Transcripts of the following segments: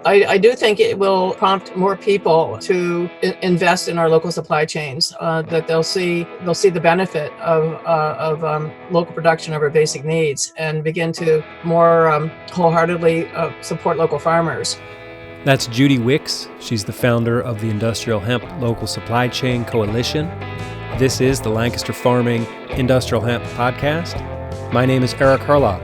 I do think it will prompt more people to invest in our local supply chains, that they'll see the benefit of local production of our basic needs and begin to more wholeheartedly support local farmers. That's Judy Wicks. She's the founder of the Industrial Hemp Local Supply Chain Coalition. This is the Lancaster Farming Industrial Hemp Podcast. My name is Eric Harlock.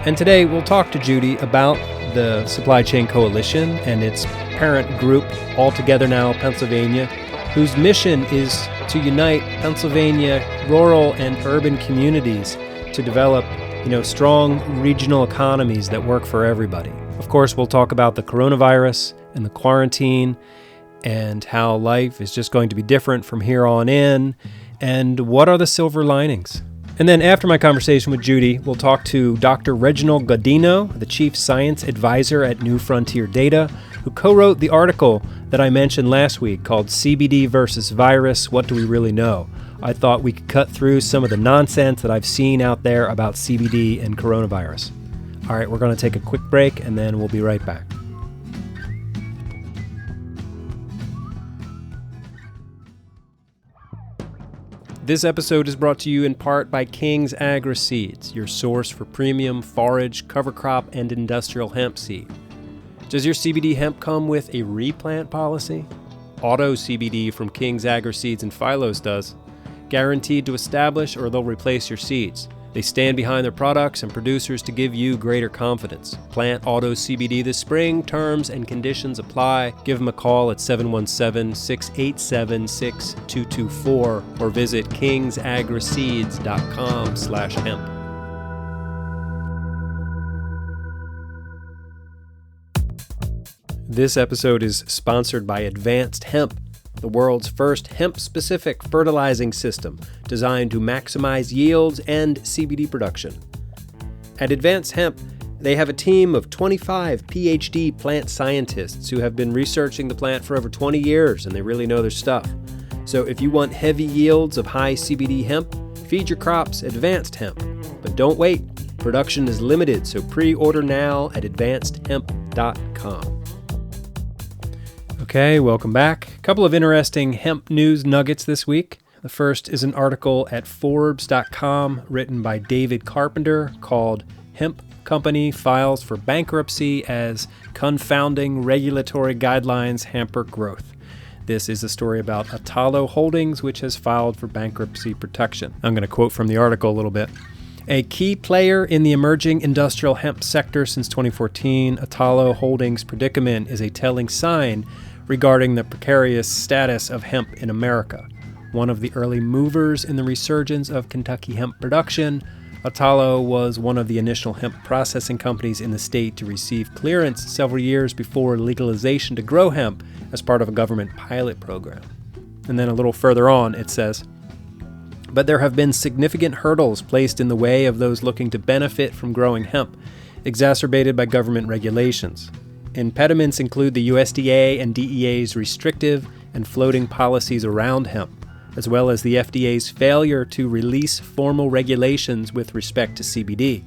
And today we'll talk to Judy about the Supply Chain Coalition and its parent group, All Together Now Pennsylvania, whose mission is to unite Pennsylvania rural and urban communities to develop, strong regional economies that work for everybody. Of course, we'll talk about the coronavirus and the quarantine and how life is just going to be different from here on in, and what are the silver linings. And then after my conversation with Judy, we'll talk to Dr. Gerald Gaudino, the Chief Science Advisor at New Frontier Data, who co-wrote the article that I mentioned last week called CBD versus Virus, What Do We Really Know? I thought we could cut through some of the nonsense that I've seen out there about CBD and coronavirus. All right, we're going to take a quick break and then we'll be right back. This episode is brought to you in part by King's Agri-Seeds, your source for premium forage, cover crop, and industrial hemp seed. Does your CBD hemp come with a replant policy? Auto CBD from King's Agri-Seeds and Phylos does. Guaranteed to establish or they'll replace your seeds. They stand behind their products and producers to give you greater confidence. Plant Auto CBD this spring. Terms and conditions apply. Give them a call at 717-687-6224 or visit kingsagriseeds.com/hemp. This episode is sponsored by Advanced Hemp, the world's first hemp-specific fertilizing system designed to maximize yields and CBD production. At Advanced Hemp, they have a team of 25 PhD plant scientists who have been researching the plant for over 20 years, and they really know their stuff. So if you want heavy yields of high CBD hemp, feed your crops Advanced Hemp. But don't wait. Production is limited, so pre-order now at advancedhemp.com. Okay, welcome back. A couple of interesting hemp news nuggets this week. The first is an article at Forbes.com written by David Carpenter called Hemp Company Files for Bankruptcy as Confounding Regulatory Guidelines Hamper Growth. This is a story about Atalo Holdings, which has filed for bankruptcy protection. I'm going to quote from the article a little bit. A key player in the emerging industrial hemp sector since 2014, Atalo Holdings' predicament is a telling sign regarding the precarious status of hemp in America. One of the early movers in the resurgence of Kentucky hemp production, Atalo was one of the initial hemp processing companies in the state to receive clearance several years before legalization to grow hemp as part of a government pilot program. And then a little further on, it says, but there have been significant hurdles placed in the way of those looking to benefit from growing hemp, exacerbated by government regulations. Impediments include the USDA and DEA's restrictive and floating policies around hemp, as well as the FDA's failure to release formal regulations with respect to CBD.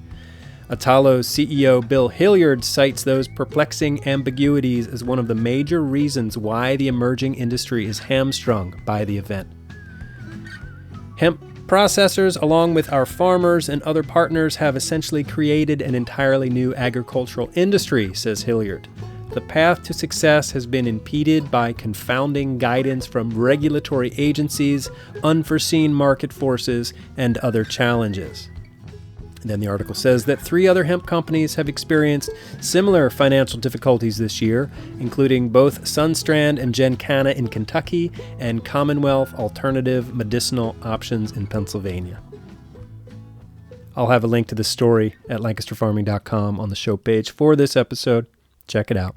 Atalo's CEO Bill Hilliard cites those perplexing ambiguities as one of the major reasons why the emerging industry is hamstrung by the event. Hemp processors, along with our farmers and other partners, have essentially created an entirely new agricultural industry, says Hilliard. The path to success has been impeded by confounding guidance from regulatory agencies, unforeseen market forces, and other challenges. And then the article says that 3 other hemp companies have experienced similar financial difficulties this year, including both Sunstrand and Gencana in Kentucky and Commonwealth Alternative Medicinal Options in Pennsylvania. I'll have a link to this story at lancasterfarming.com on the show page for this episode. Check it out.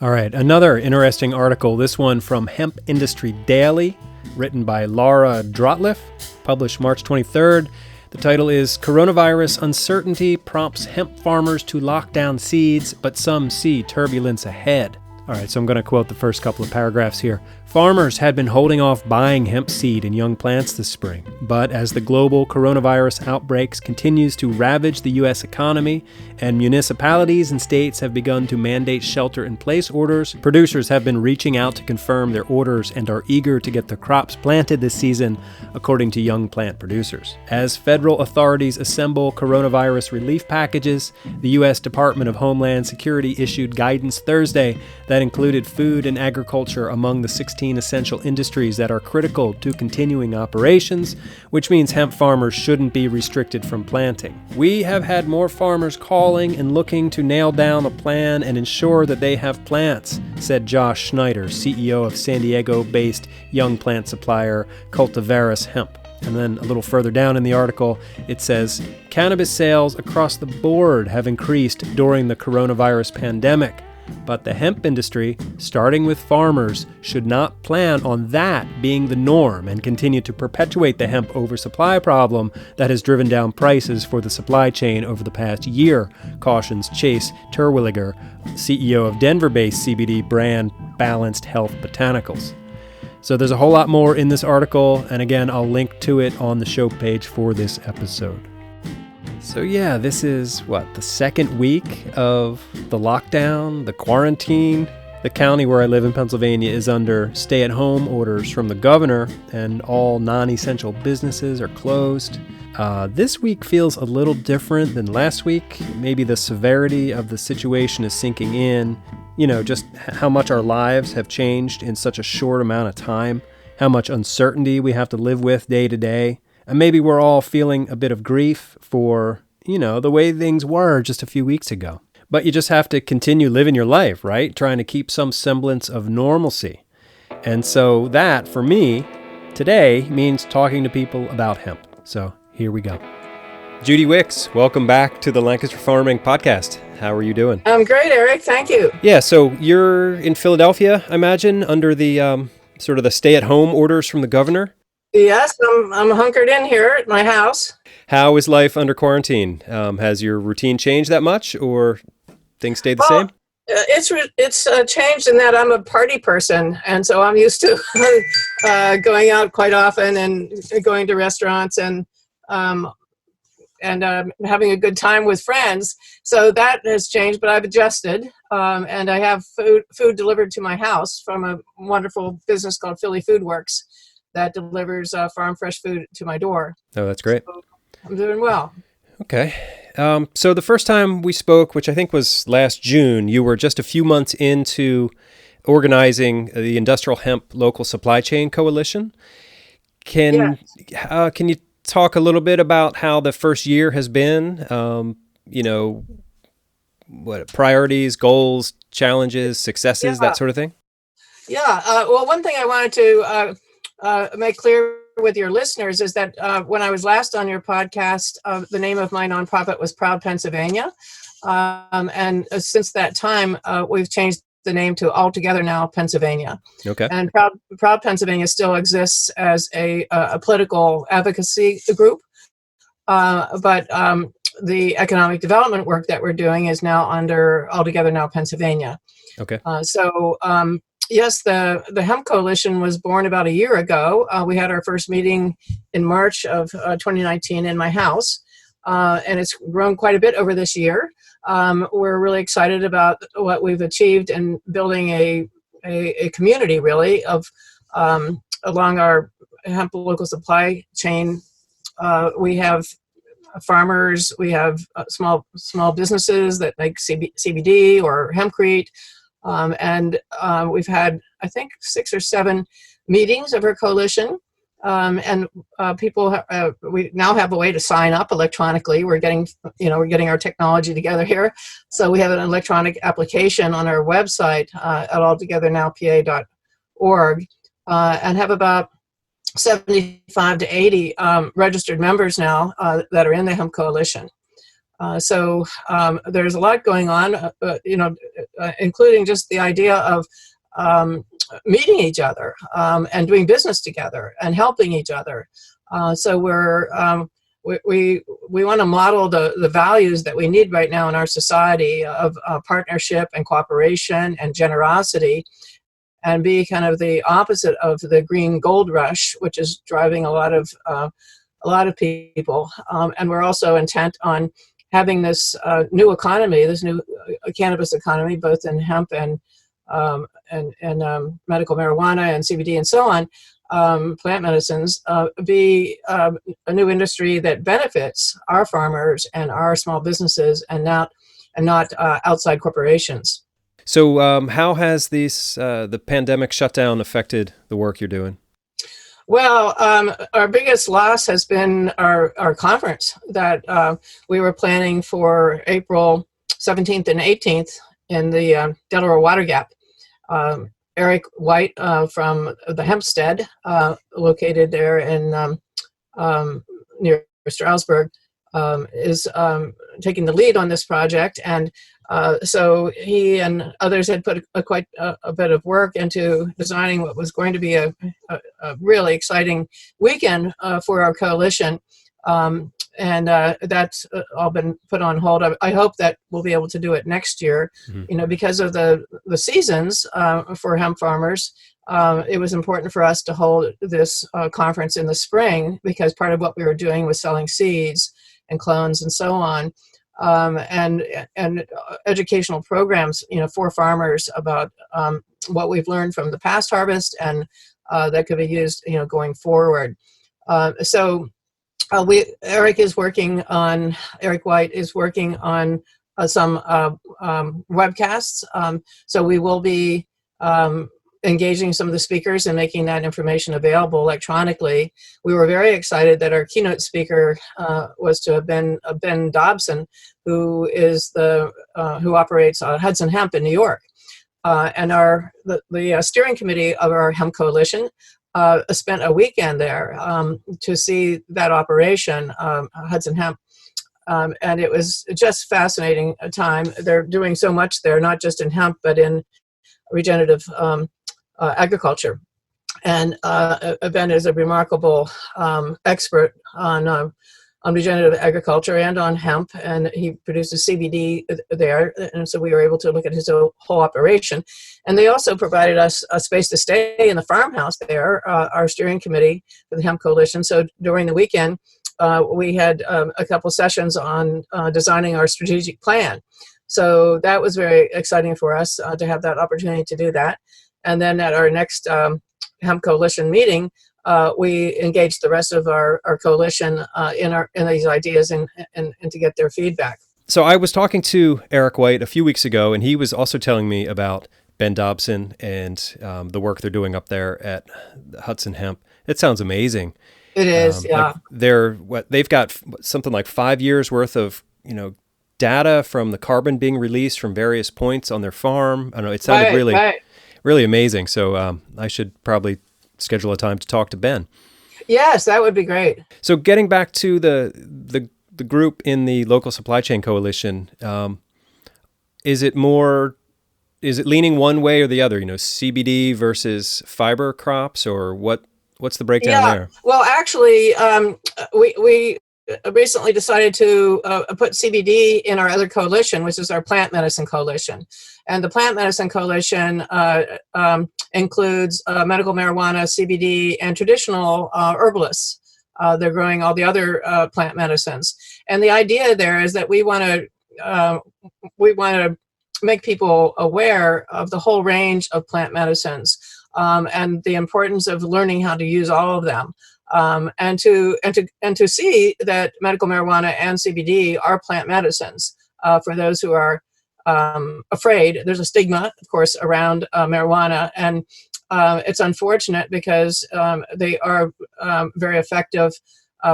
All right, another interesting article, this one from Hemp Industry Daily, written by Laura Drotliff, published March 23rd. The title is Coronavirus Uncertainty Prompts Hemp Farmers to Lock Down Seeds, but Some See Turbulence Ahead. All right, so I'm going to quote the first couple of paragraphs here. Farmers had been holding off buying hemp seed and young plants this spring, but as the global coronavirus outbreaks continues to ravage the U.S. economy and municipalities and states have begun to mandate shelter-in-place orders, producers have been reaching out to confirm their orders and are eager to get their crops planted this season, according to young plant producers. As federal authorities assemble coronavirus relief packages, the U.S. Department of Homeland Security issued guidance Thursday that included food and agriculture among the 16 essential industries that are critical to continuing operations, which means hemp farmers shouldn't be restricted from planting. We have had more farmers calling and looking to nail down a plan and ensure that they have plants, said Josh Schneider, CEO of San Diego-based young plant supplier Cultivaris Hemp. And then a little further down in the article, it says, cannabis sales across the board have increased during the coronavirus pandemic. But the hemp industry, starting with farmers, should not plan on that being the norm and continue to perpetuate the hemp oversupply problem that has driven down prices for the supply chain over the past year, cautions Chase Terwilliger, CEO of Denver-based CBD brand Balanced Health Botanicals. So there's a whole lot more in this article, and again, I'll link to it on the show page for this episode. So yeah, this is, the second week of the lockdown, the quarantine. The county where I live in Pennsylvania is under stay-at-home orders from the governor, and all non-essential businesses are closed. This week feels a little different than last week. Maybe the severity of the situation is sinking in. Just how much our lives have changed in such a short amount of time, how much uncertainty we have to live with day to day. And maybe we're all feeling a bit of grief for, the way things were just a few weeks ago. But you just have to continue living your life, right? Trying to keep some semblance of normalcy. And so that, for me, today means talking to people about hemp. So here we go. Judy Wicks, welcome back to the Lancaster Farming Podcast. How are you doing? I'm great, Eric. Thank you. Yeah, so you're in Philadelphia, I imagine, under the sort of the stay-at-home orders from the governor? Yes, I'm hunkered in here at my house. How is life under quarantine? Has your routine changed that much, or things stayed the same? It's changed in that I'm a party person, and so I'm used to going out quite often and going to restaurants and having a good time with friends. So that has changed, but I've adjusted, and I have food delivered to my house from a wonderful business called Philly Food Works that delivers farm fresh food to my door. Oh, that's great. So I'm doing well. Okay. So the first time we spoke, which I think was last June, you were just a few months into organizing the Industrial Hemp Local Supply Chain Coalition. Can you talk a little bit about how the first year has been? What priorities, goals, challenges, successes, that sort of thing? Yeah. Well, one thing I wanted to make clear with your listeners is that when I was last on your podcast, the name of my nonprofit was Proud Pennsylvania. And since that time, we've changed the name to Altogether Now Pennsylvania. Okay. And Proud Pennsylvania still exists as a political advocacy group. But the economic development work that we're doing is now under Altogether Now Pennsylvania. Okay. Yes, the Hemp Coalition was born about a year ago. We had our first meeting in March of 2019 in my house, and it's grown quite a bit over this year. We're really excited about what we've achieved in building a community, really, of along our hemp local supply chain. We have farmers, we have small businesses that make CBD or hempcrete. And we've had, I think, 6 or 7 meetings of our coalition. And people, we now have a way to sign up electronically. We're getting our technology together here. So we have an electronic application on our website at altogetherNowPA.org, and have about 75 to 80 registered members now that are in the Hemp Coalition. So there's a lot going on, including just the idea of meeting each other and doing business together and helping each other. So we want to model the values that we need right now in our society of partnership and cooperation and generosity, and be kind of the opposite of the green gold rush, which is driving a lot of people. And we're also intent on having this new economy, this new cannabis economy, both in hemp and medical marijuana and CBD and so on, plant medicines, be a new industry that benefits our farmers and our small businesses, and not outside corporations. So, how has the pandemic shutdown affected the work you're doing? Well, our biggest loss has been our conference that we were planning for April 17th and 18th in the Delaware Water Gap. Eric White from the Hempstead, located there in near Stroudsburg, is taking the lead on this project, and so he and others had put quite a bit of work into designing what was going to be a really exciting weekend for our coalition. And that's all been put on hold. I hope that we'll be able to do it next year. Mm-hmm. Because of the seasons for hemp farmers, it was important for us to hold this conference in the spring, because part of what we were doing was selling seeds and clones and so on, and educational programs, for farmers about what we've learned from the past harvest, and that could be used, going forward. So Eric White is working on some webcasts. So we will be engaging some of the speakers and making that information available electronically. We were very excited that our keynote speaker was to have been Ben Dobson, who is who operates Hudson Hemp in New York, and the steering committee of our hemp coalition spent a weekend there to see that operation, Hudson Hemp, and it was just fascinating time. They're doing so much there, not just in hemp, but in regenerative agriculture. And Ben is a remarkable expert on regenerative agriculture and on hemp, and he produces CBD there, and so we were able to look at his whole operation. And they also provided us a space to stay in the farmhouse there, our steering committee for the Hemp Coalition. So during the weekend, we had a couple sessions on designing our strategic plan. So that was very exciting for us to have that opportunity to do that. And then at our next Hemp Coalition meeting, we engaged the rest of our coalition in these ideas and to get their feedback. So I was talking to Eric White a few weeks ago, and he was also telling me about Ben Dobson and the work they're doing up there at Hudson Hemp. It sounds amazing. It is, yeah. They've got something like 5 years worth of data from the carbon being released from various points on their farm. I don't know. It sounded really amazing. So I should probably schedule a time to talk to Ben. Yes, that would be great. So getting back to the group in the local supply chain coalition, is it leaning one way or the other? CBD versus fiber crops, or what's the breakdown there? Well, actually, we recently decided to put CBD in our other coalition, which is our plant medicine coalition. And the plant medicine coalition includes medical marijuana, CBD, and traditional herbalists. They're growing all the other plant medicines. And the idea there is that we want to make people aware of the whole range of plant medicines, and the importance of learning how to use all of them. And to see that medical marijuana and CBD are plant medicines for those who are afraid. There's a stigma, of course, around marijuana, and it's unfortunate because they are very effective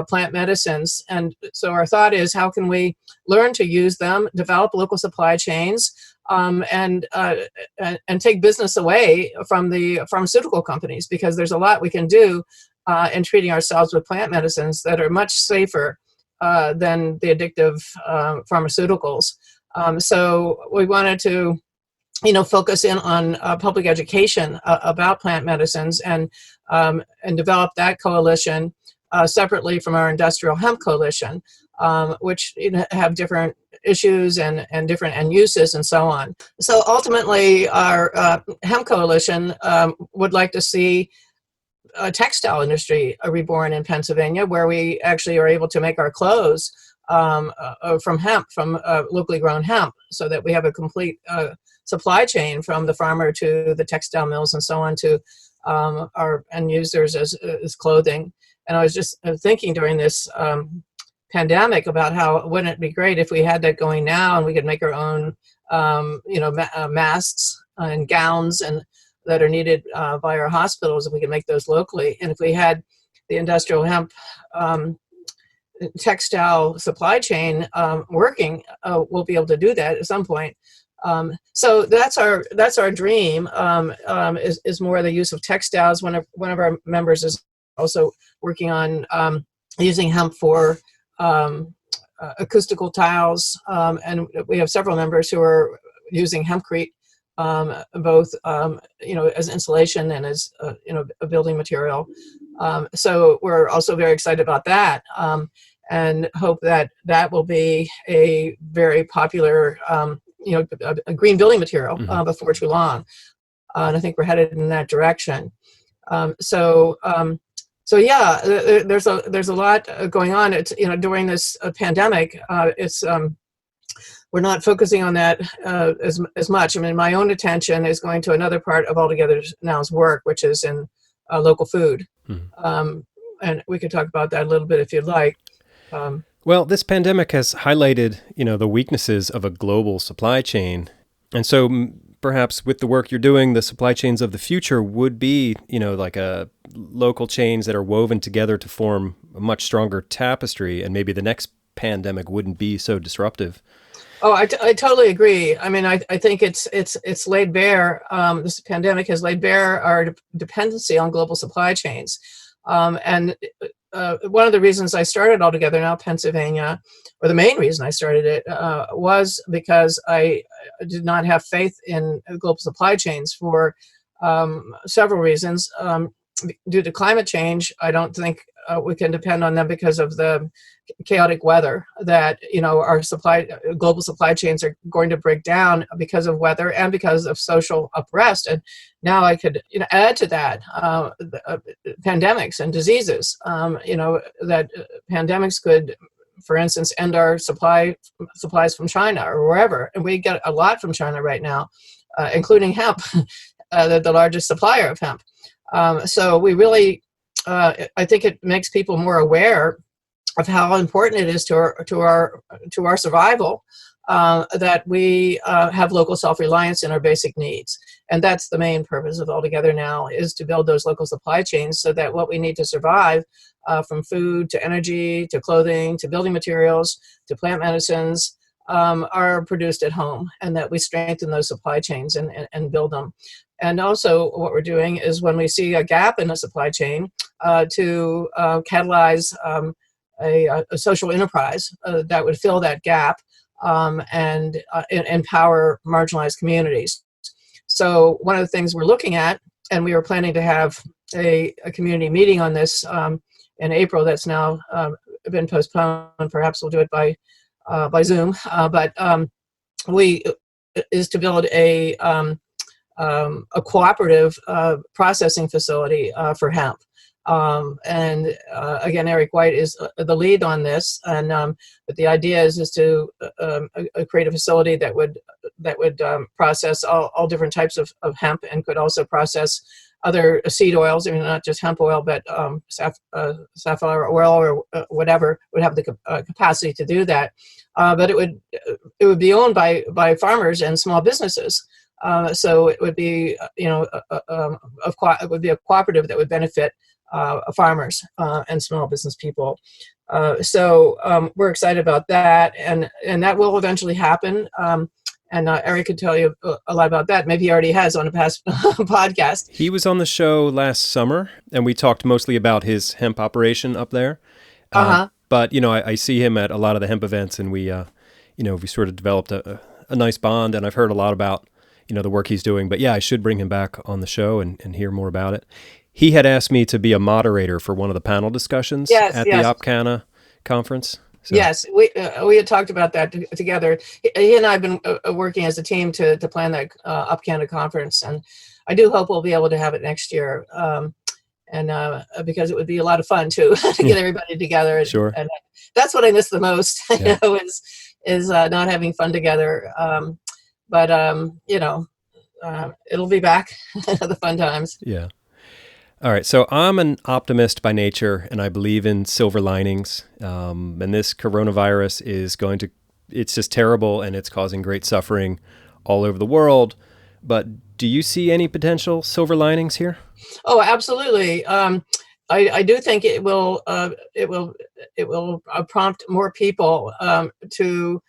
plant medicines. And so our thought is, how can we learn to use them, develop local supply chains, and take business away from the pharmaceutical companies, because there's a lot we can do in treating ourselves with plant medicines that are much safer than the addictive pharmaceuticals. So we wanted to, focus in on public education about plant medicines and develop that coalition separately from our industrial hemp coalition, which have different issues and different end uses and so on. So ultimately, our hemp coalition would like to see a textile industry reborn in Pennsylvania, where we actually are able to make our clothes from hemp, from locally grown hemp, so that we have a complete supply chain from the farmer to the textile mills and so on to our end users as clothing. And I was just thinking during this pandemic about how wouldn't it be great if we had that going now and we could make our own masks and gowns and that are needed by our hospitals, and we can make those locally. And if we had the industrial hemp textile supply chain working, we'll be able to do that at some point. So that's our dream, is more the use of textiles. One of our members is also working on using hemp for acoustical tiles, and we have several members who are using hempcrete, both as insulation and as a building material. So we're also very excited about that, and hope that will be a very popular a green building material before too long. And I think we're headed in that direction. So yeah, there's a lot going on. It's during this pandemic, it's we're not focusing on that as much. I mean, my own attention is going to another part of Altogether Now's work, which is in local food. And we could talk about that a little bit if you'd like. Well, this pandemic has highlighted, the weaknesses of a global supply chain. And so perhaps with the work you're doing, the supply chains of the future would be, like local chains that are woven together to form a much stronger tapestry, and maybe the next pandemic wouldn't be so disruptive. Oh, I totally agree. I mean, I think it's laid bare. This pandemic has laid bare our dependency on global supply chains. And one of the reasons I started Altogether Now Pennsylvania, or the main reason I started it, was because I did not have faith in global supply chains for several reasons. Due to climate change, I don't think we can depend on them because of the chaotic weather that our global supply chains are going to break down because of weather and because of social unrest. And now I could add to that pandemics and diseases. That pandemics could, for instance, end our supplies from China or wherever, and we get a lot from China right now, including hemp, the largest supplier of hemp. So we really, I think it makes people more aware of how important it is to our survival, that we have local self-reliance in our basic needs. And that's the main purpose of Altogether Now, is to build those local supply chains so that what we need to survive, from food to energy to clothing to building materials to plant medicines, are produced at home, and that we strengthen those supply chains and build them. And also what we're doing is, when we see a gap in the supply chain, to catalyze a social enterprise that would fill that gap, and empower marginalized communities. So one of the things we're looking at, and we were planning to have a community meeting on this in April, that's now been postponed. Perhaps we'll do it by Zoom, but is to build a cooperative processing facility for hemp. And again, Eric White is the lead on this, and but the idea is to create a facility that would process all different types of hemp, and could also process other seed oils. I mean, not just hemp oil, but safflower oil or whatever would have the capacity to do that. But it would be owned by farmers and small businesses. So it would be it would be a cooperative that would benefit farmers and small business people. So we're excited about that, and that will eventually happen. And Eric could tell you a lot about that. Maybe he already has on a past podcast. He was on the show last summer, and we talked mostly about his hemp operation up there. But I see him at a lot of the hemp events, and we sort of developed a nice bond. And I've heard a lot about the work he's doing. But yeah, I should bring him back on the show and hear more about it. He had asked me to be a moderator for one of the panel discussions at the OpCana conference. So. Yes, we had talked about that together. He and I have been working as a team to plan that UpCanada conference, and I do hope we'll be able to have it next year. Because it would be a lot of fun too to get everybody together. Sure. And that's what I miss the most. Yeah. Is not having fun together. It'll be back. The fun times. Yeah. All right, so I'm an optimist by nature, and I believe in silver linings. And this coronavirus it's just terrible, and it's causing great suffering all over the world. But do you see any potential silver linings here? Oh, absolutely. I do think it will prompt more people to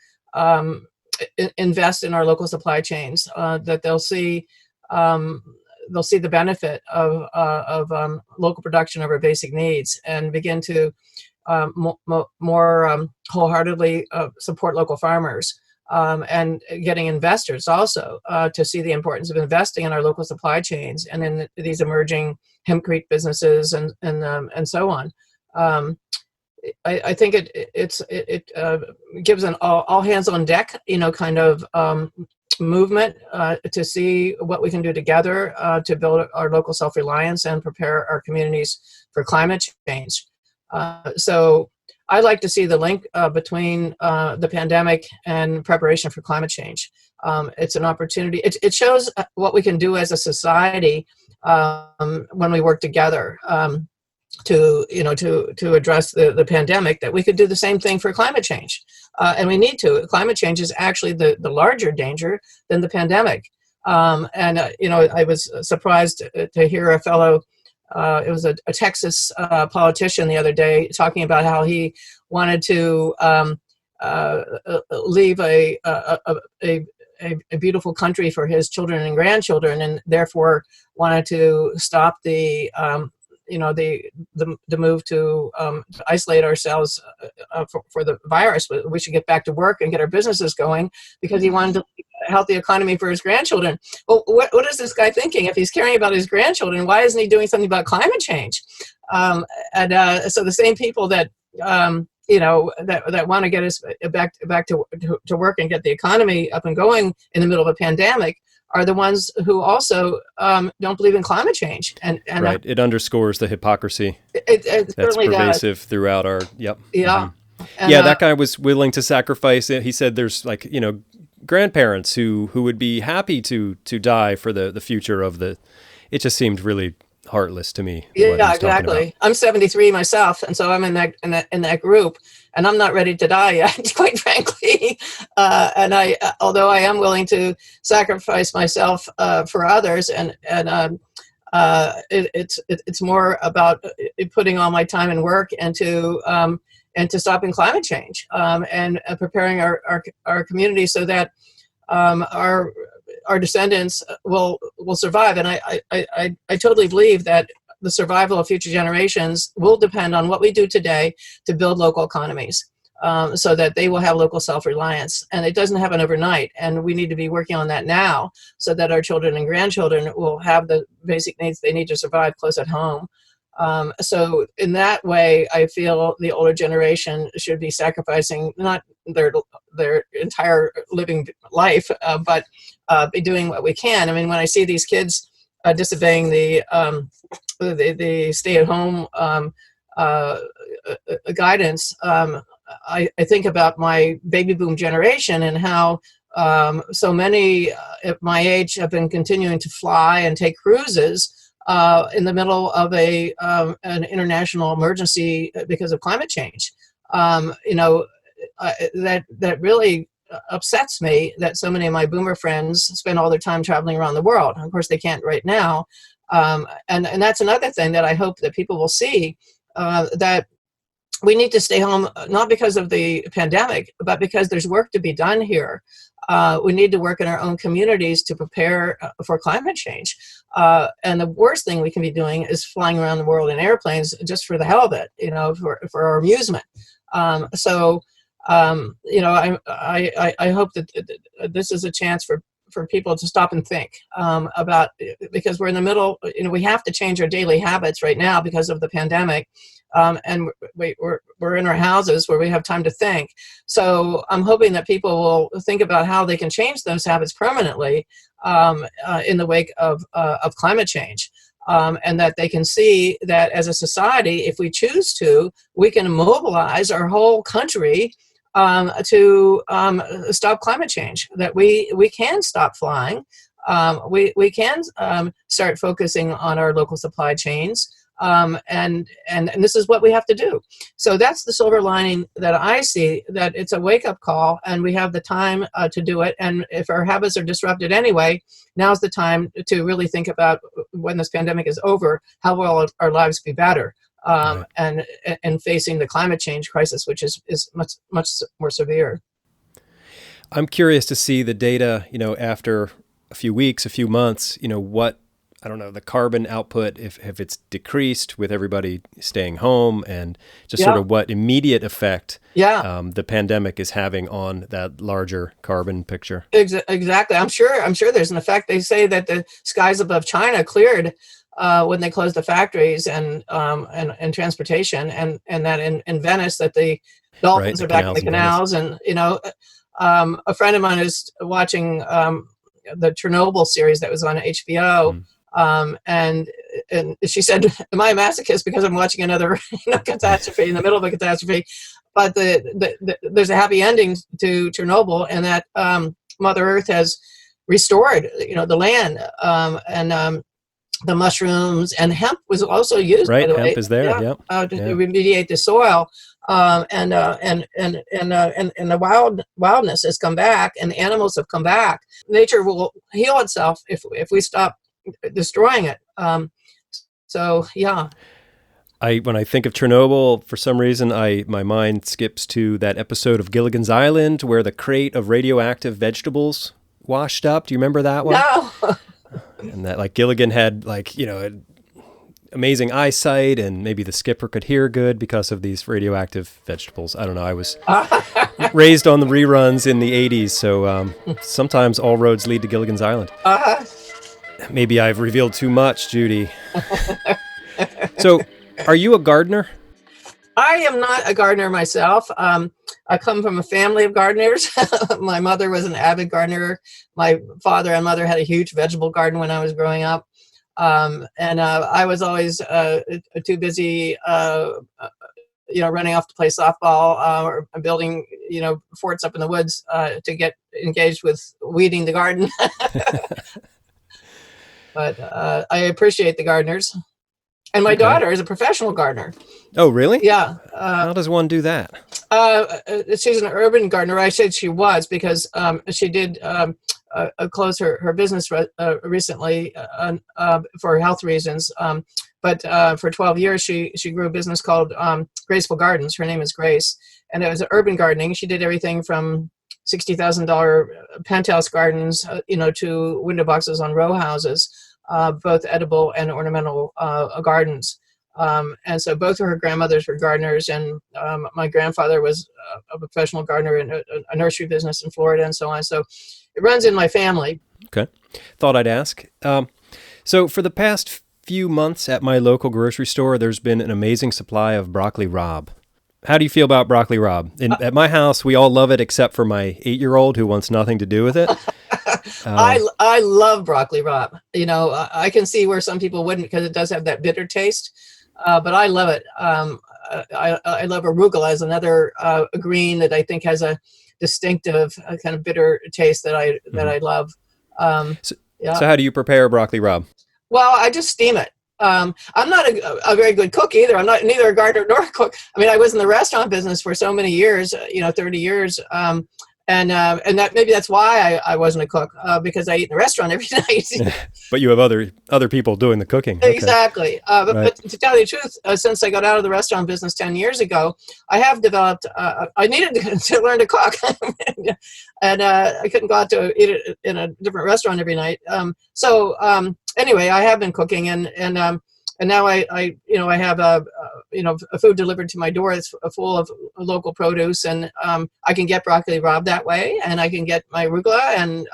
invest in our local supply chains. That they'll see the benefit of local production of our basic needs and begin to more wholeheartedly support local farmers and getting investors also to see the importance of investing in our local supply chains and in these emerging hempcrete businesses and so on. I think it gives an all hands on deck, kind of movement to see what we can do together to build our local self-reliance and prepare our communities for climate change. So I like to see the link between the pandemic and preparation for climate change. It's an opportunity. It shows what we can do as a society when we work together to address the pandemic, that we could do the same thing for climate change. And we need to. Climate change is actually the larger danger than the pandemic. I was surprised to hear a fellow, it was a Texas politician the other day, talking about how he wanted to leave a beautiful country for his children and grandchildren, and therefore wanted to stop the move to isolate ourselves for the virus. We should get back to work and get our businesses going, because he wanted to help the economy for his grandchildren. Well, what is this guy thinking? If he's caring about his grandchildren, why isn't he doing something about climate change? So the same people that want to get us back to work and get the economy up and going in the middle of a pandemic are the ones who also don't believe in climate change. And right, it underscores the hypocrisy it that's pervasive does. Throughout our, yep. Yeah. Mm-hmm. And, that guy was willing to sacrifice it. He said there's grandparents who would be happy to die for the future of the, it just seemed really heartless to me. Yeah, exactly. I'm 73 myself, and so I'm in that group, and I'm not ready to die yet, quite frankly. And although I am willing to sacrifice myself for others, and it's more about putting all my time and work into stopping climate change and preparing our community so that our descendants will survive. And I totally believe that the survival of future generations will depend on what we do today to build local economies, so that they will have local self-reliance. And it doesn't happen overnight, and we need to be working on that now so that our children and grandchildren will have the basic needs they need to survive close at home. So in that way, I feel the older generation should be sacrificing not their entire living life, but be doing what we can. I mean, when I see these kids disobeying the stay-at-home guidance, I think about my baby boom generation and how so many at my age have been continuing to fly and take cruises in the middle of an international emergency because of climate change. That really upsets me that so many of my boomer friends spend all their time traveling around the world. Of course, they can't right now. And that's another thing that I hope that people will see, that we need to stay home, not because of the pandemic, but because there's work to be done here. We need to work in our own communities to prepare for climate change. And the worst thing we can be doing is flying around the world in airplanes just for the hell of it, for our amusement. I hope that this is a chance for people to stop and think about, because we're in the middle. We have to change our daily habits right now because of the pandemic, and we're in our houses where we have time to think. So I'm hoping that people will think about how they can change those habits permanently in the wake of climate change. And that they can see that as a society, if we choose to, we can mobilize our whole country to stop climate change, that we can stop flying. We can start focusing on our local supply chains. And this is what we have to do. So that's the silver lining that I see, that it's a wake-up call and we have the time to do it. And if our habits are disrupted anyway, now's the time to really think about, when this pandemic is over, how will our lives be better, Right. and facing the climate change crisis, which is much more severe. I'm curious to see the data, after a few weeks, a few months, what, I don't know, the carbon output, if it's decreased with everybody staying home, and just sort of what immediate effect the pandemic is having on that larger carbon picture. Exactly. I'm sure there's an effect. They say that the skies above China cleared when they closed the factories and transportation, and that in Venice, that the dolphins are back in the canals. And a friend of mine is watching the Chernobyl series that was on HBO. And she said, "Am I a masochist because I'm watching another catastrophe in the middle of a catastrophe?" But there's a happy ending to Chernobyl, and that Mother Earth has restored the land, and the mushrooms, and hemp was also used. Right, by the hemp way, is there. to remediate the soil, and the wildness has come back, and the animals have come back. Nature will heal itself if we stop destroying it. So yeah. When I think of Chernobyl, for some reason, my mind skips to that episode of Gilligan's Island where the crate of radioactive vegetables washed up. Do you remember that one? No. And that Gilligan had amazing eyesight, and maybe the skipper could hear good because of these radioactive vegetables. I don't know. I was raised on the reruns in the 80s, so sometimes all roads lead to Gilligan's Island. Maybe I've revealed too much, Judy. So, are you a gardener? I am not a gardener myself. I come from a family of gardeners. My mother was an avid gardener. My father and mother had a huge vegetable garden when I was growing up. And I was always too busy, running off to play softball, or building, forts up in the woods, to get engaged with weeding the garden. But I appreciate the gardeners. And my daughter is a professional gardener. Oh, really? Yeah. How does one do that? She's an urban gardener. I said she was because she did close her business recently for health reasons. But for 12 years, she grew a business called Graceful Gardens. Her name is Grace. And it was urban gardening. She did everything from $60,000 penthouse gardens, to window boxes on row houses, both edible and ornamental gardens. And so both of her grandmothers were gardeners, and my grandfather was a professional gardener in a nursery business in Florida, and so on. So it runs in my family. Okay. Thought I'd ask. So for the past few months at my local grocery store, there's been an amazing supply of broccoli rabe. How do you feel about broccoli rabe? At my house, we all love it except for my 8-year-old who wants nothing to do with it. I love broccoli rabe. I can see where some people wouldn't, because it does have that bitter taste. But I love it. I love arugula as another green that I think has a distinctive kind of bitter taste that I love. So how do you prepare broccoli rabe? Well, I just steam it. I'm not a very good cook either. I'm not neither a gardener nor a cook. I mean, I was in the restaurant business for so many years, 30 years. And that maybe that's why I wasn't a cook, because I eat in a restaurant every night. But you have other people doing the cooking. Okay. Exactly. But to tell you the truth, since I got out of the restaurant business 10 years ago, I have developed, I needed to learn to cook. And I couldn't go out to eat it in a different restaurant every night. So anyway, I have been cooking, and now I have a food delivered to my door that's full of local produce, and I can get broccoli rabe that way, and I can get my arugula, and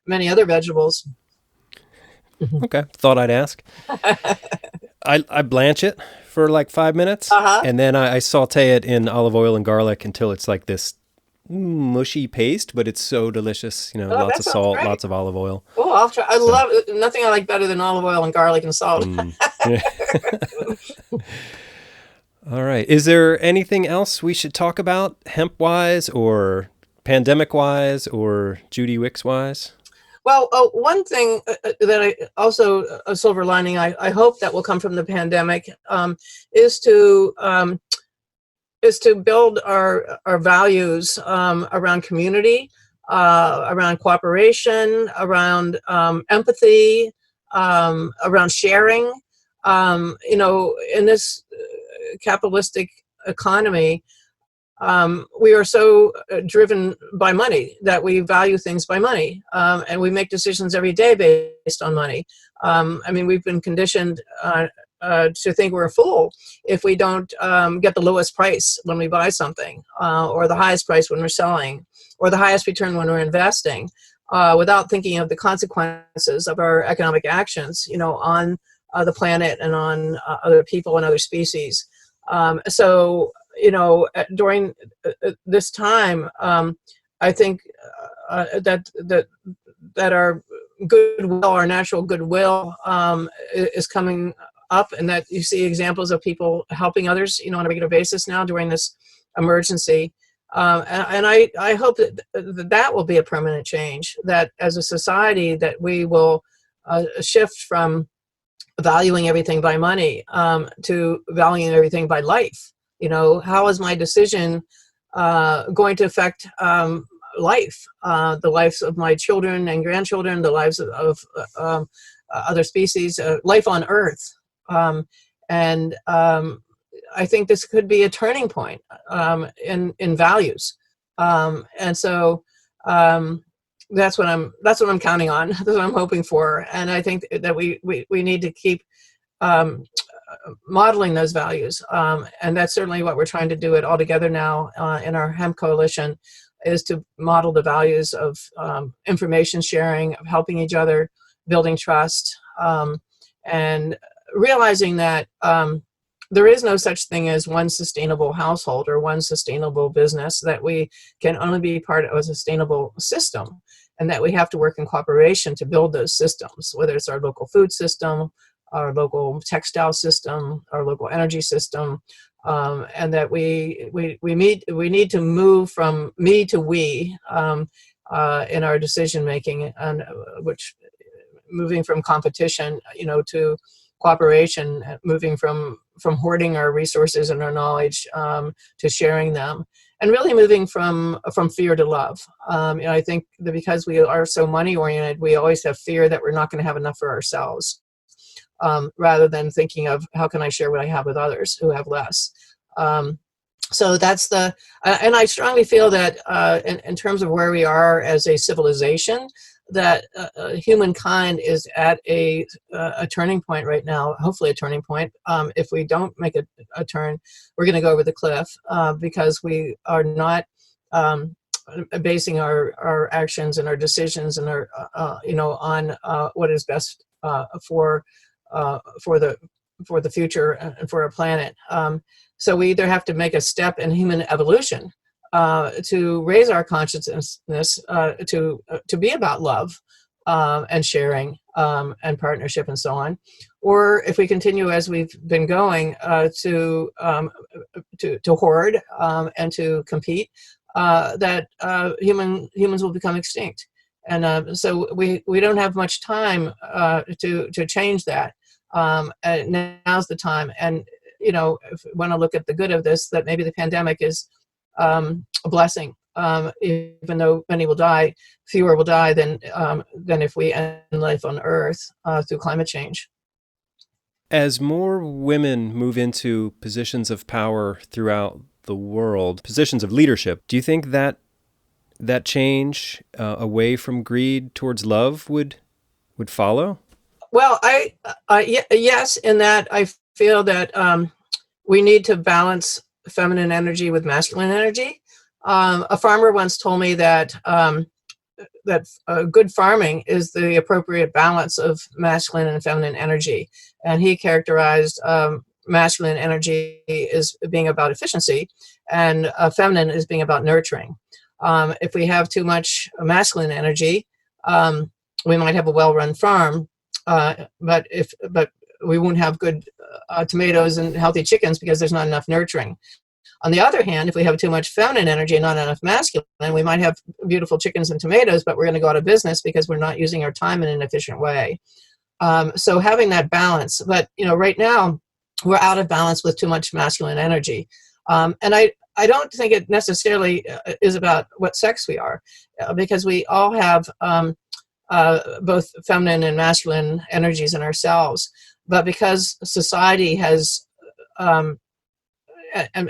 many other vegetables. Okay, thought I'd ask. I blanch it for like 5 minutes, Uh-huh. and then I saute it in olive oil and garlic until it's like this mushy paste, but it's so delicious. You know, Oh, lots that of sounds salt, great. lots of olive oil. Oh, I'll try. I So, love nothing I like better than olive oil and garlic and salt. yeah. All right. Is there anything else we should talk about hemp-wise or pandemic-wise or Judy Wicks-wise? Well, one thing that I also a silver lining I hope that will come from the pandemic is to build our values around community, around cooperation, around empathy, around sharing. In this capitalistic economy, we are so driven by money that we value things by money, and we make decisions every day based on money. I mean, we've been conditioned to think we're a fool if we don't get the lowest price when we buy something, or the highest price when we're selling, or the highest return when we're investing, without thinking of the consequences of our economic actions, on the planet and on other people and other species. So during this time, I think that our goodwill, our natural goodwill, is coming up, and that you see examples of people helping others, on a regular basis now during this emergency. And I hope that will be a permanent change. That as a society, that we will shift from valuing everything by money to valuing everything by life. How is my decision going to affect life, the lives of my children and grandchildren, the lives of other species, life on Earth. And I think this could be a turning point in values. And so that's what I'm counting on. That's what I'm hoping for. And I think that we need to keep modeling those values. And that's certainly what we're trying to do it all together now in our Hemp Coalition, is to model the values of information sharing, of helping each other, building trust, and realizing that there is no such thing as one sustainable household or one sustainable business, that we can only be part of a sustainable system, and that we have to work in cooperation to build those systems, whether it's our local food system, our local textile system, our local energy system, and that we need to move from me to we in our decision making, and which moving from competition, to cooperation, moving from hoarding our resources and our knowledge to sharing them, and really moving from fear to love. I think that because we are so money oriented, we always have fear that we're not going to have enough for ourselves, rather than thinking of how can I share what I have with others who have less. So that's and I strongly feel that in terms of where we are as a civilization, that humankind is at a turning point right now, hopefully a turning point. If we don't make a turn, we're going to go over the cliff, because we are not basing our actions and our decisions and our on what is best for the future and for our planet. So we either have to make a step in human evolution to raise our consciousness to be about love and sharing and partnership and so on, or if we continue as we've been going to hoard and to compete, that humans will become extinct. And so we don't have much time to change that. And now's the time. And if we want to look at the good of this, that maybe the pandemic is a blessing. Even though many will die, fewer will die than if we end life on Earth through climate change. As more women move into positions of power throughout the world, positions of leadership, do you think that change away from greed towards love would follow? Well, yes, in that I feel that we need to balance feminine energy with masculine energy. A farmer once told me that good farming is the appropriate balance of masculine and feminine energy. And he characterized masculine energy as being about efficiency, and feminine as being about nurturing. If we have too much masculine energy, we might have a well-run farm, but we won't have good tomatoes and healthy chickens because there's not enough nurturing. On the other hand, if we have too much feminine energy and not enough masculine, we might have beautiful chickens and tomatoes, but we're going to go out of business because we're not using our time in an efficient way. So having that balance, but right now we're out of balance with too much masculine energy. And I don't think it necessarily is about what sex we are, because we all have both feminine and masculine energies in ourselves. But because society has, and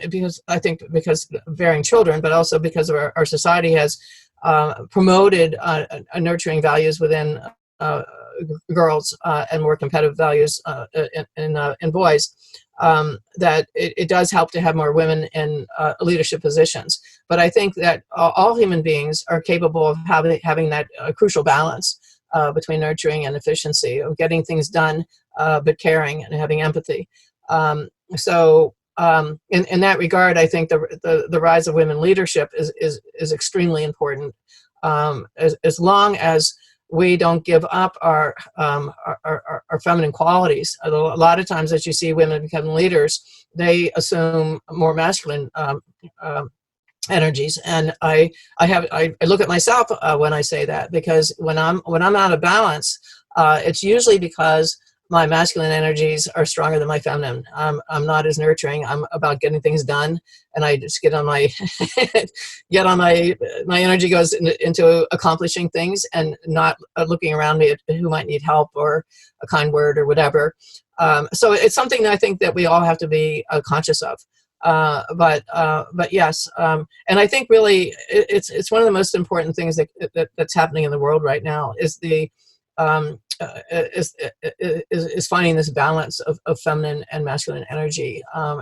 because bearing children, but also because of our society has promoted nurturing values within girls and more competitive values in boys, that it does help to have more women in leadership positions. But I think that all human beings are capable of having that crucial balance between nurturing and efficiency, of getting things done, but caring and having empathy. So in that regard, I think the rise of women leadership is extremely important. As long as we don't give up our feminine qualities. A lot of times, as you see women become leaders, they assume more masculine energies, and I look at myself when I say that, because when I'm out of balance, it's usually because my masculine energies are stronger than my feminine. I'm not as nurturing. I'm about getting things done, and I just get on my my energy goes into accomplishing things and not looking around me at who might need help or a kind word or whatever. So it's something that I think that we all have to be conscious of. But yes, and I think really it's one of the most important things that's happening in the world right now is is finding this balance of feminine and masculine energy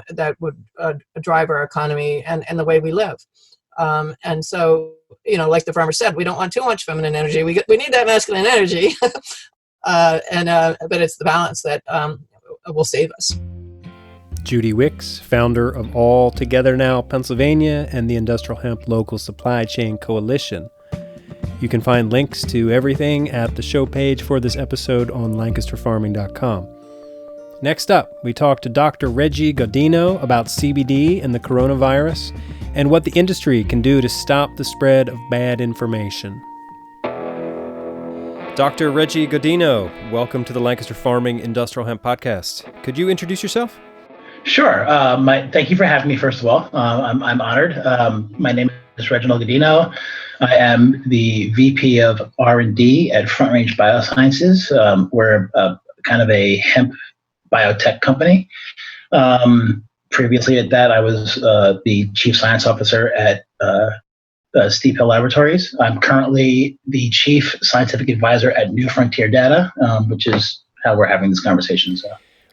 that would drive our economy and the way we live. And so, like the farmer said, we don't want too much feminine energy. We need that masculine energy, but it's the balance that will save us. Judy Wicks, founder of All Together Now Pennsylvania and the Industrial Hemp Local Supply Chain Coalition. You can find links to everything at the show page for this episode on lancasterfarming.com. Next up, we talk to Dr. Reggie Gaudino about CBD and the coronavirus and what the industry can do to stop the spread of bad information. Dr. Reggie Gaudino, welcome to the Lancaster Farming Industrial Hemp Podcast. Could you introduce yourself? Sure. Thank you for having me, first of all. I'm honored. My name is Reginald Gaudino. I am the VP of R&D at Front Range Biosciences. We're kind of a hemp biotech company. Previously at that, I was the Chief Science Officer at Steep Hill Laboratories. I'm currently the Chief Scientific Advisor at New Frontier Data, which is how we're having this conversation. So.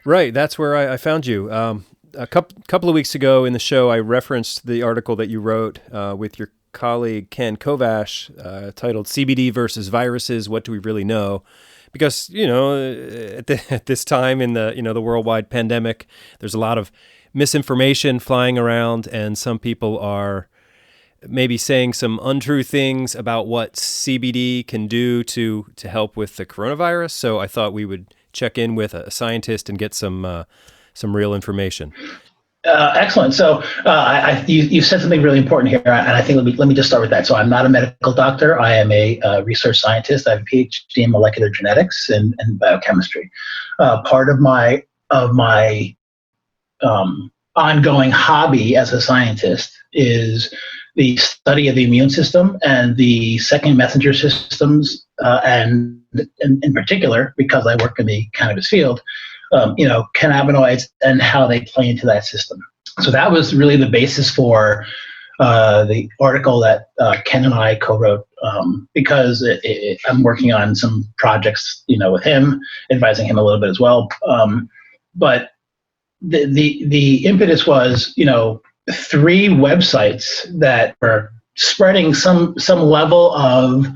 Right, that's where I found you. A couple of weeks ago in the show, I referenced the article that you wrote with your colleague Ken Kovash titled CBD versus Viruses, What Do We Really Know? Because, at this time in the worldwide pandemic, there's a lot of misinformation flying around, and some people are maybe saying some untrue things about what CBD can do to help with the coronavirus. So I thought we would check in with a scientist and get some real information. Excellent. So you said something really important here, and I think let me just start with that. So I'm not a medical doctor. I am a research scientist. I have a PhD in molecular genetics and biochemistry. Part of my ongoing hobby as a scientist is the study of the immune system and the second messenger systems, and in particular, because I work in the cannabis field, cannabinoids and how they play into that system. So that was really the basis for the article that Ken and I co-wrote, because I'm working on some projects, with him, advising him a little bit as well. But the impetus was, 3 websites that were spreading some level of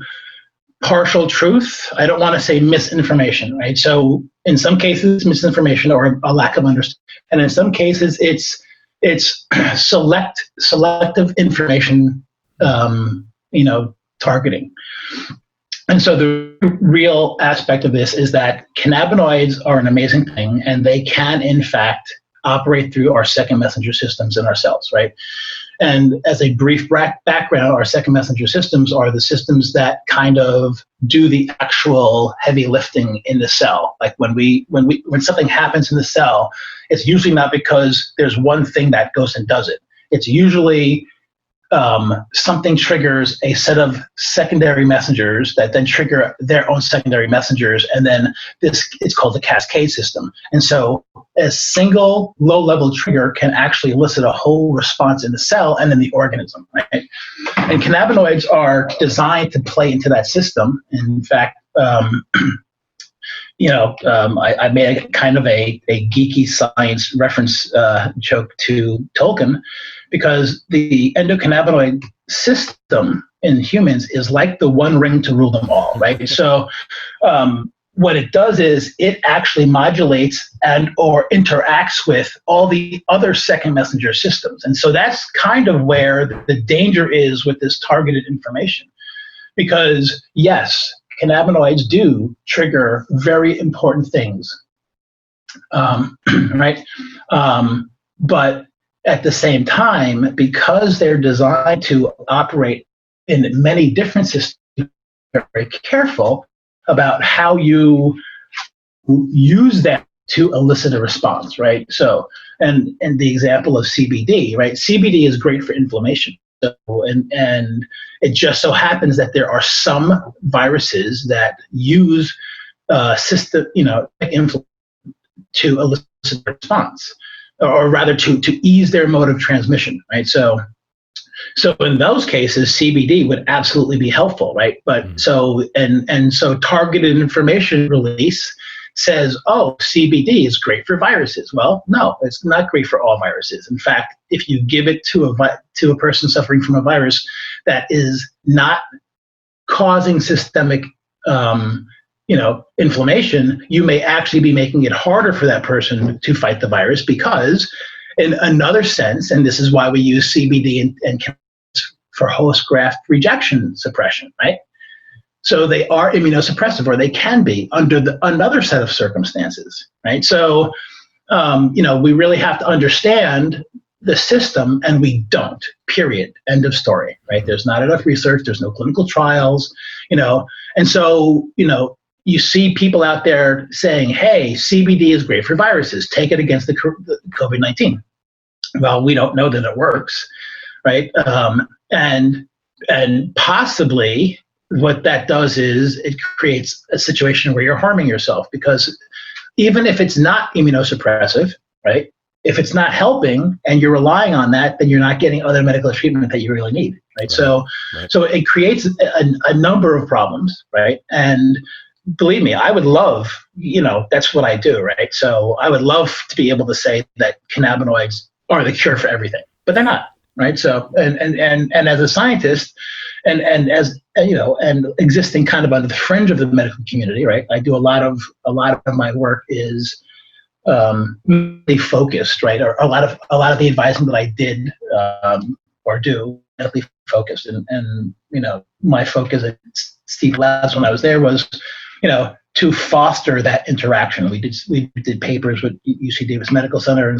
partial truth. I don't want to say misinformation, right? So in some cases, misinformation or a lack of understanding, and in some cases, it's selective information, targeting. And so the real aspect of this is that cannabinoids are an amazing thing, and they can, in fact, operate through our second messenger systems in our cells, right? And as a brief background, our second messenger systems are the systems that kind of do the actual heavy lifting in the cell. Like when something happens in the cell, it's usually not because there's one thing that goes and does it. It's usually something triggers a set of secondary messengers that then trigger their own secondary messengers, and then it's called the cascade system. And so a single low-level trigger can actually elicit a whole response in the cell and in the organism, right? And cannabinoids are designed to play into that system. In fact, I made a kind of a geeky science reference joke to Tolkien, because the endocannabinoid system in humans is like the one ring to rule them all, right? So what it does is it actually modulates and or interacts with all the other second messenger systems. And so that's kind of where the danger is with this targeted information. Because yes, cannabinoids do trigger very important things, right? But at the same time, because they're designed to operate in many different systems, you're very careful about how you use them to elicit a response, right? So, and the example of CBD, right? CBD is great for inflammation. So, and it just so happens that there are some viruses that use inflammation to elicit a response, or rather to ease their mode of transmission, right? So in those cases, CBD would absolutely be helpful, right? But so targeted information release says, oh, CBD is great for viruses. Well, no, it's not great for all viruses. In fact, if you give it to a person suffering from a virus that is not causing systemic inflammation, you may actually be making it harder for that person to fight the virus, because in another sense, and this is why we use CBD and for host graft rejection suppression, right? So they are immunosuppressive, or they can be under another set of circumstances, right? So, we really have to understand the system, and we don't, period, end of story, right? There's not enough research, there's no clinical trials, and so, you see people out there saying, hey, CBD is great for viruses, take it against the COVID-19. Well, we don't know that it works, right? And possibly what that does is it creates a situation where you're harming yourself, because even if it's not immunosuppressive, right? If it's not helping and you're relying on that, then you're not getting other medical treatment that you really need, right? So it creates a number of problems, right? And believe me, I would love, that's what I do, right? So I would love to be able to say that cannabinoids are the cure for everything, but they're not, right? So, and as a scientist, and as and existing kind of on the fringe of the medical community, right? I do a lot of my work is really focused, right? Or a lot of the advising that I did or do medically focused, and my focus at Steve Labs when I was there was to foster that interaction. We did papers with UC Davis Medical Center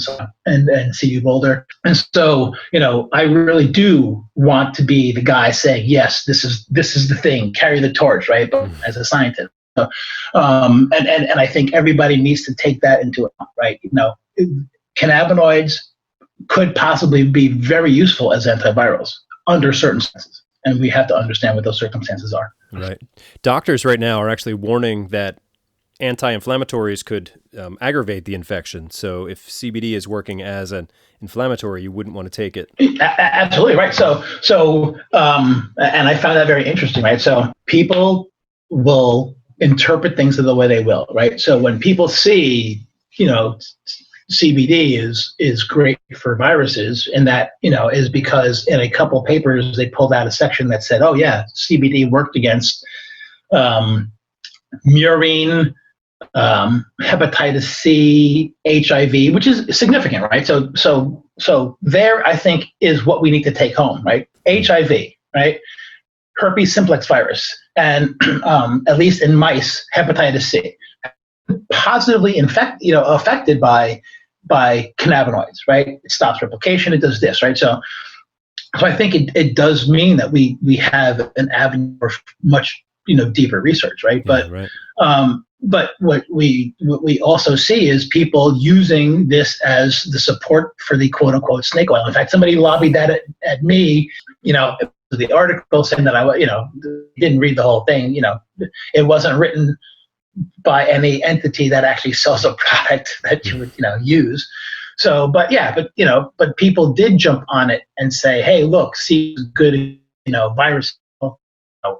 and CU Boulder. And so, I really do want to be the guy saying, yes, this is the thing, carry the torch, right? But as a scientist. And I think everybody needs to take that into account, right? Cannabinoids could possibly be very useful as antivirals under certain circumstances. And we have to understand what those circumstances are. Right. Doctors right now are actually warning that anti-inflammatories could aggravate the infection. So if CBD is working as an inflammatory, you wouldn't want to take it. Absolutely, right. So, and I found that very interesting, right? So people will interpret things the way they will, right? So when people see, CBD is great for viruses, and that is because in a couple papers they pulled out a section that said, oh yeah, CBD worked against murine, hepatitis C, HIV, which is significant, right? So there, I think, is what we need to take home, right? HIV, right? Herpes simplex virus, and at least in mice, hepatitis C, positively affected by cannabinoids, right? It stops replication. It does this, right? So I think it does mean that we have an avenue for much deeper research, right? Yeah, right. But what we also see is people using this as the support for the quote unquote snake oil. In fact, somebody lobbied that at me, the article saying that I didn't read the whole thing. It wasn't written by any entity that actually sells a product that you would use. So, but people did jump on it and say, hey, look, see, good virus.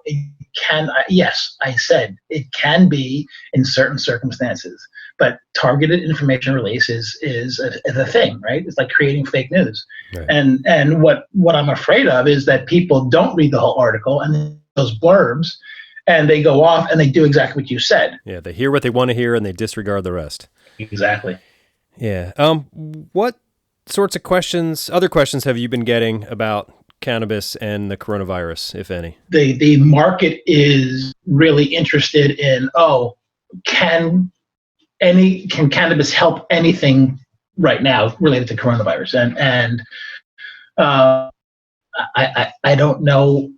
It can, yes, I said it can be in certain circumstances, but targeted information release is a thing, right? It's like creating fake news. Right. And what I'm afraid of is that people don't read the whole article and those blurbs, and they go off and they do exactly what you said. Yeah, they hear what they want to hear and they disregard the rest. Exactly. Yeah. What sorts of other questions have you been getting about cannabis and the coronavirus, if any? The market is really interested in, can cannabis help anything right now related to coronavirus? And I don't know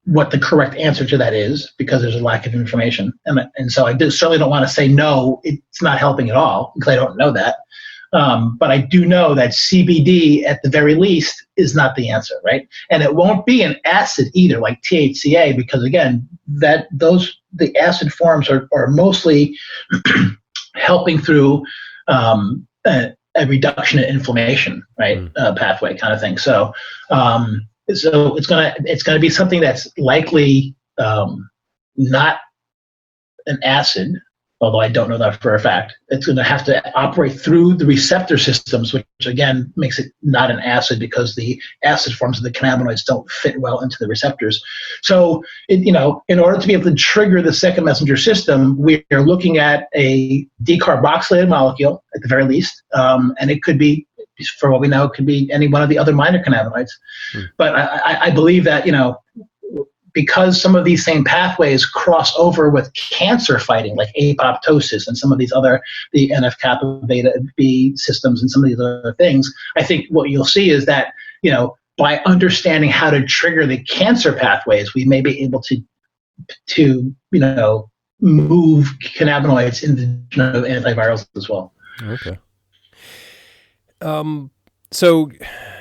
what the correct answer to that is, because there's a lack of information. And so I certainly don't want to say, no, it's not helping at all, because I don't know that. But I do know that CBD, at the very least, is not the answer, right? And it won't be an acid either, like THCA, because again, the acid forms are mostly helping through a reduction in inflammation, right? Pathway kind of thing. So it's gonna be something that's likely not an acid, although I don't know that for a fact. It's going to have to operate through the receptor systems, which again makes it not an acid, because the acid forms of the cannabinoids don't fit well into the receptors. So, in order to be able to trigger the second messenger system, we are looking at a decarboxylated molecule at the very least, and it could be, for what we know, it could be any one of the other minor cannabinoids. But I believe that because some of these same pathways cross over with cancer fighting, like apoptosis and some of these other, the NF-kappa beta B systems and some of these other things, I think what you'll see is that, by understanding how to trigger the cancer pathways, we may be able to move cannabinoids into antivirals as well. Okay. So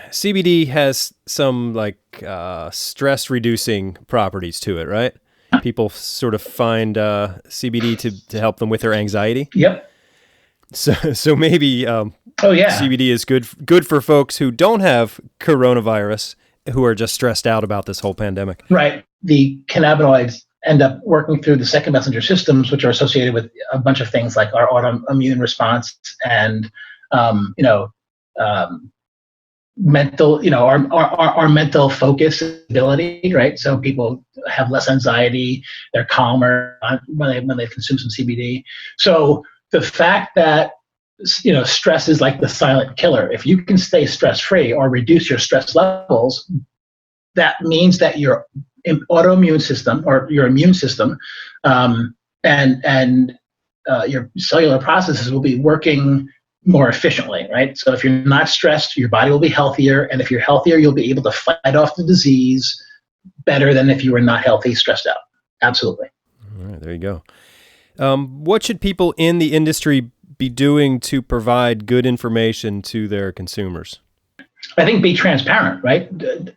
CBD has some stress reducing properties to it, right? People sort of find CBD to help them with their anxiety. Yep. So maybe CBD is good for folks who don't have coronavirus, who are just stressed out about this whole pandemic. Right. The cannabinoids end up working through the second messenger systems, which are associated with a bunch of things like our autoimmune response and mental, our mental focus ability, right? So people have less anxiety, they're calmer when they consume some CBD. So the fact that stress is like the silent killer. If you can stay stress-free or reduce your stress levels, that means that your autoimmune system or your immune system and your cellular processes will be working more efficiently, right? So if you're not stressed, your body will be healthier. And if you're healthier, you'll be able to fight off the disease better than if you were not healthy, stressed out. Absolutely. All right, there you go. What should people in the industry be doing to provide good information to their consumers? I think be transparent, right?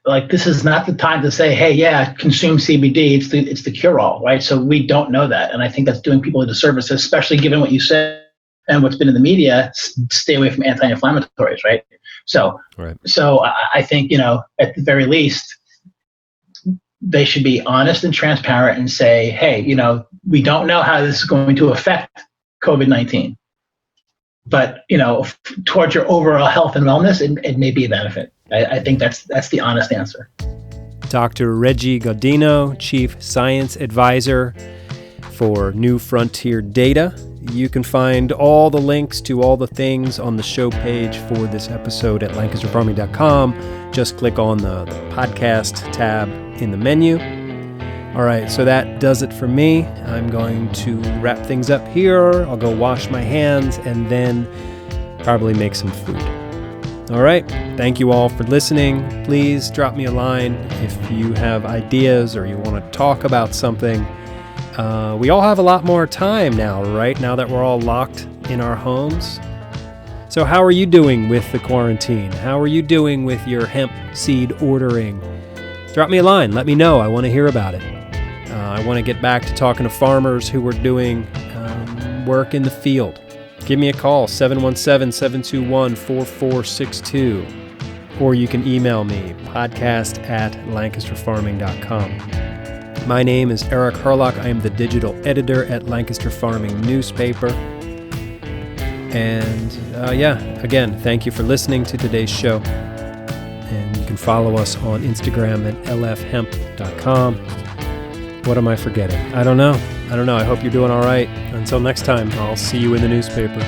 Like, this is not the time to say, hey, yeah, consume CBD. It's the cure-all, right? So we don't know that. And I think that's doing people a disservice, especially given what you said and what's been in the media. Stay away from anti-inflammatories, right? So I think, at the very least, they should be honest and transparent and say, hey, we don't know how this is going to affect COVID-19. But, towards your overall health and wellness, it may be a benefit. I think that's the honest answer. Dr. Reggie Gaudino, Chief Science Advisor. for New Frontier Data. You can find all the links to all the things on the show page for this episode at lancasterfarming.com. Just click on the podcast tab in the menu. All right, so that does it for me. I'm going to wrap things up here. I'll go wash my hands and then probably make some food. All right, thank you all for listening. Please drop me a line if you have ideas or you want to talk about something. We all have a lot more time now, right? Now that we're all locked in our homes. So how are you doing with the quarantine? How are you doing with your hemp seed ordering? Drop me a line. Let me know. I want to hear about it. I want to get back to talking to farmers who are doing work in the field. Give me a call, 717-721-4462. Or you can email me, podcast@lancasterfarming.com. My name is Eric Herlock. I am the digital editor at Lancaster Farming newspaper. And again, thank you for listening to today's show. And you can follow us on Instagram at lfhemp.com. What am I forgetting? I don't know. I hope you're doing all right. Until next time, I'll see you in the newspaper.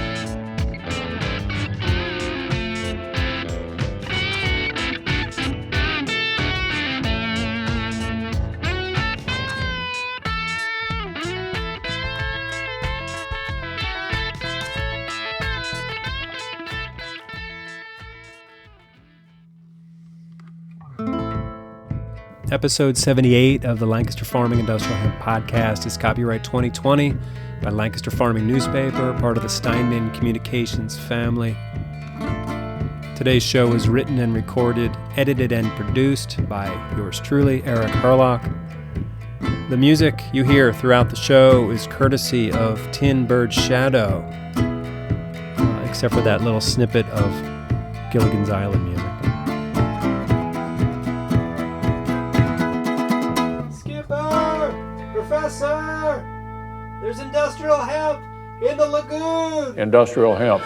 Episode 78 of the Lancaster Farming Industrial Hemp Podcast is copyright 2020 by Lancaster Farming Newspaper, part of the Steinman Communications family. Today's show was written and recorded, edited and produced by yours truly, Eric Herlock. The music you hear throughout the show is courtesy of Tin Bird Shadow, except for that little snippet of Gilligan's Island music. Professor, there's industrial hemp in the lagoon. Industrial hemp.